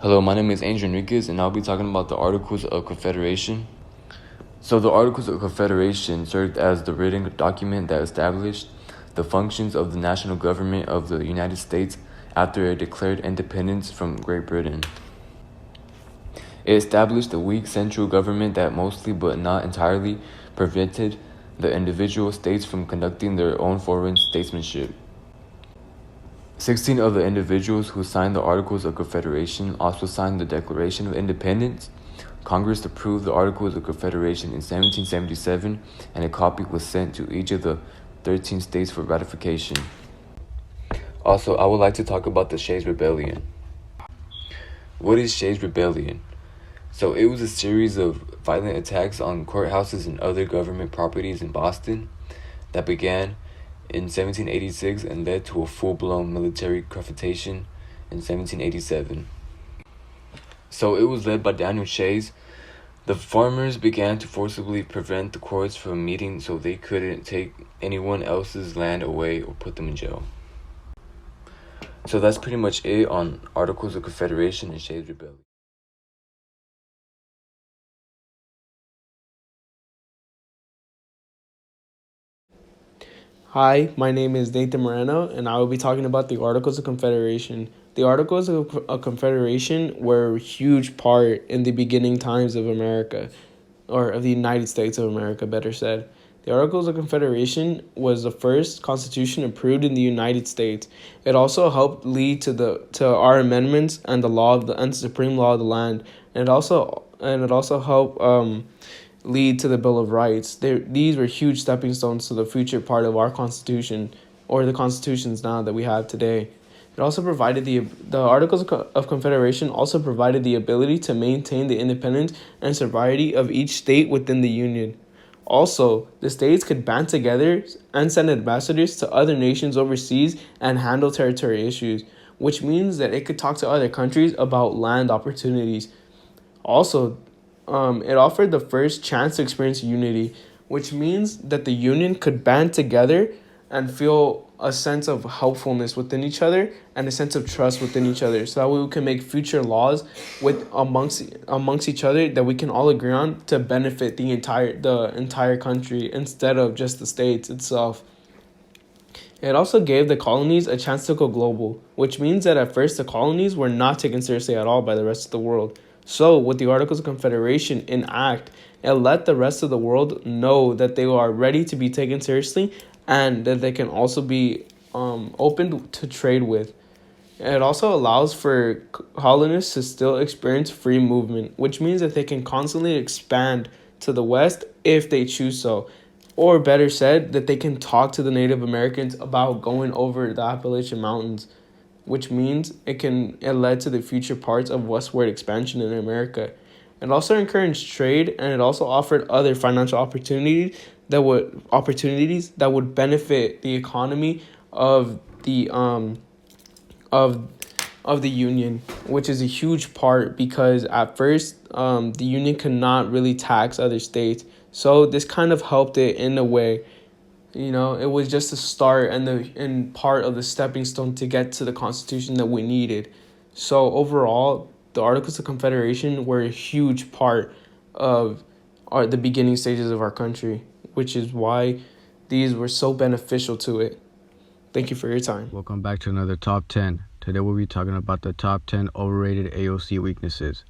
Hello, my name is Angel Enriquez, and I'll be talking about the Articles of Confederation. So, the Articles of Confederation served as the written document that established the functions of the national government of the United States after it declared independence from Great Britain. It established a weak central government that mostly but not entirely prevented the individual states from conducting their own foreign statesmanship. 16 of the individuals who signed the Articles of Confederation also signed the Declaration of Independence. Congress approved the Articles of Confederation in 1777, and a copy was sent to each of the 13 states for ratification. Also, I would like to talk about the Shays Rebellion. What is Shays Rebellion? So it was a series of violent attacks on courthouses and other government properties in Boston that began in 1786 and led to a full-blown military confrontation in 1787. So it was led by Daniel Shays. The farmers began to forcibly prevent the courts from meeting so they couldn't take anyone else's land away or put them in jail. So that's pretty much it on Articles of Confederation and Shays Rebellion. Hi, my name is Nathan Moreno, and I will be talking about the Articles of Confederation. The Articles of Confederation were a huge part in the beginning times of America, or of the United States of America, better said. The Articles of Confederation was the first constitution approved in the United States. It also helped lead to our amendments and the law of the and supreme law of the land, and it also helped lead to the Bill of Rights. These were huge stepping stones to the future part of our Constitution, or the constitutions now that we have today. It also provided the Articles of Confederation also provided the ability to maintain the independence and sovereignty of each state within the Union. Also, the states could band together and send ambassadors to other nations overseas and handle territory issues, which means that it could talk to other countries about land opportunities. Also, it offered the first chance to experience unity, which means that the Union could band together and feel a sense of helpfulness within each other and a sense of trust within each other, so that we can make future laws amongst each other that we can all agree on to benefit the entire country instead of just the states itself. It also gave the colonies a chance to go global, which means that at first the colonies were not taken seriously at all by the rest of the world. So, with the Articles of Confederation in act, it let the rest of the world know that they are ready to be taken seriously and that they can also be open to trade with. It also allows for colonists to still experience free movement, which means that they can constantly expand to the west if they choose so. Or better said, that they can talk to the Native Americans about going over the Appalachian Mountains, which means it led to the future parts of westward expansion in America. It also encouraged trade, and it also offered other financial opportunities that would benefit the economy of the Union, which is a huge part because at first the Union could not really tax other states. So this kind of helped it in a way. It was just a start and part of the stepping stone to get to the Constitution that we needed. So overall, the Articles of Confederation were a huge part of the beginning stages of our country, which is why these were so beneficial to it. Thank you for your time. Welcome back to another Top 10. Today we'll be talking about the top 10 overrated AOC weaknesses.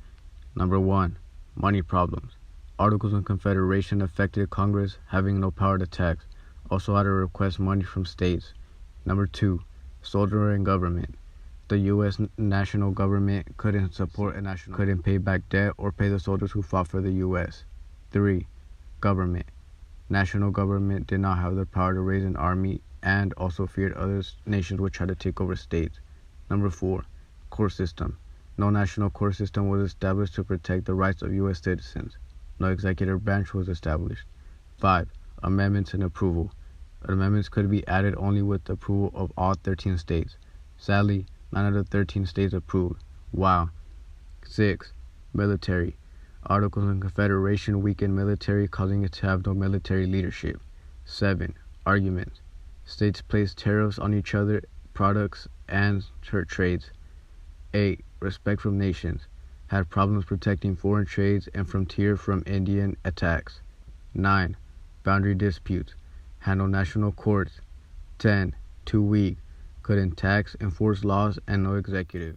Number 1, money problems. Articles of Confederation affected Congress having no power to tax. Also had to request money from states. Number 2, soldier and government. The U.S. national government couldn't couldn't pay back debt or pay the soldiers who fought for the U.S. 3, government. National government did not have the power to raise an army and also feared other nations would try to take over states. Number 4, court system. No national court system was established to protect the rights of U.S. citizens. No executive branch was established. 5, amendments and approval. Amendments could be added only with the approval of all 13 states. Sadly, 9 of the 13 states approved. Wow. 6, military. Articles of Confederation weakened military, causing it to have no military leadership. 7, arguments. States placed tariffs on each other, products, and trades. 8, respect from nations, had problems protecting foreign trades and frontier from Indian attacks. 9. Boundary disputes, had no national courts. 10. Too weak, couldn't tax, enforce laws, and no executive.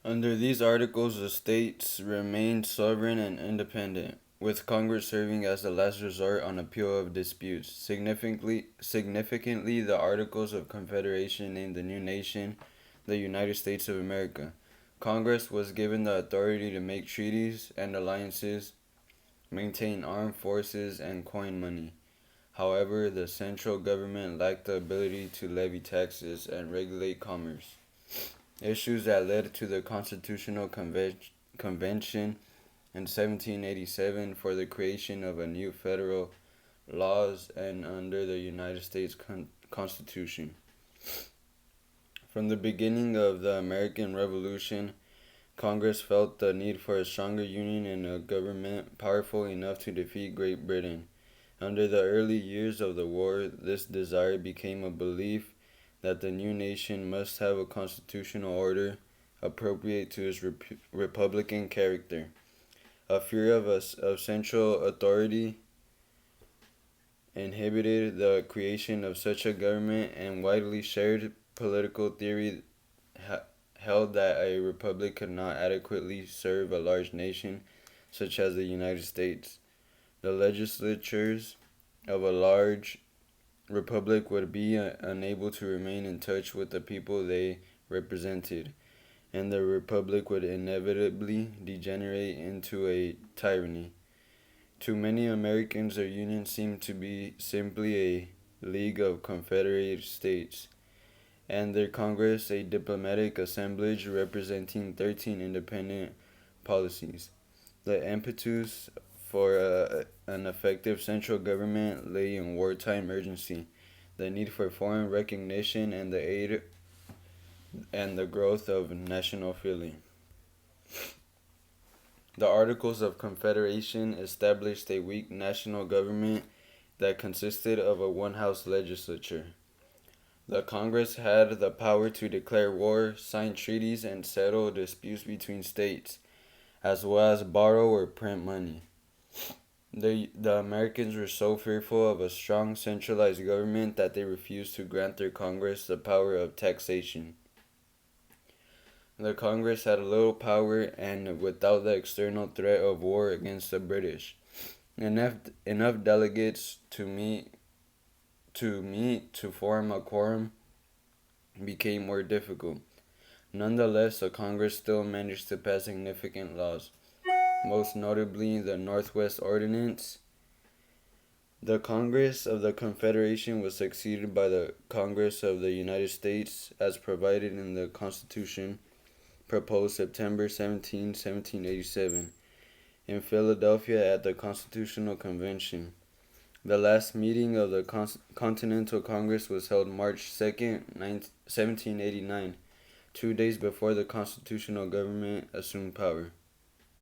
Under these articles, the states remained sovereign and independent, with Congress serving as the last resort on appeal of disputes. Significantly, the Articles of Confederation named the new nation the United States of America. Congress was given the authority to make treaties and alliances, maintain armed forces, and coin money. However, the central government lacked the ability to levy taxes and regulate commerce. Issues that led to the Constitutional Convention in 1787 for the creation of a new federal laws and under the United States Constitution. From the beginning of the American Revolution, Congress felt the need for a stronger union and a government powerful enough to defeat Great Britain. Under the early years of the war, this desire became a belief that the new nation must have a constitutional order appropriate to its republican character. A fear of central authority inhibited the creation of such a government, and widely shared political theory held that a republic could not adequately serve a large nation such as the United States. The legislatures of a large republic would be unable to remain in touch with the people they represented, and the republic would inevitably degenerate into a tyranny. To many Americans, their union seemed to be simply a league of confederate states, and their Congress a diplomatic assemblage representing 13 independent policies. The impetus for an effective central government lay in wartime urgency, the need for foreign recognition, and the aid and the growth of national feeling. The Articles of Confederation established a weak national government that consisted of a one-house legislature. The Congress had the power to declare war, sign treaties, and settle disputes between states, as well as borrow or print money. The Americans were so fearful of a strong centralized government that they refused to grant their Congress the power of taxation. The Congress had little power, and without the external threat of war against the British, enough delegates to meet to form a quorum became more difficult. Nonetheless, the Congress still managed to pass significant laws, most notably the Northwest Ordinance. The Congress of the Confederation was succeeded by the Congress of the United States as provided in the Constitution proposed September 17, 1787, in Philadelphia at the Constitutional Convention. The last meeting of the Continental Congress was held March 2nd, 1789, 2 days before the constitutional government assumed power.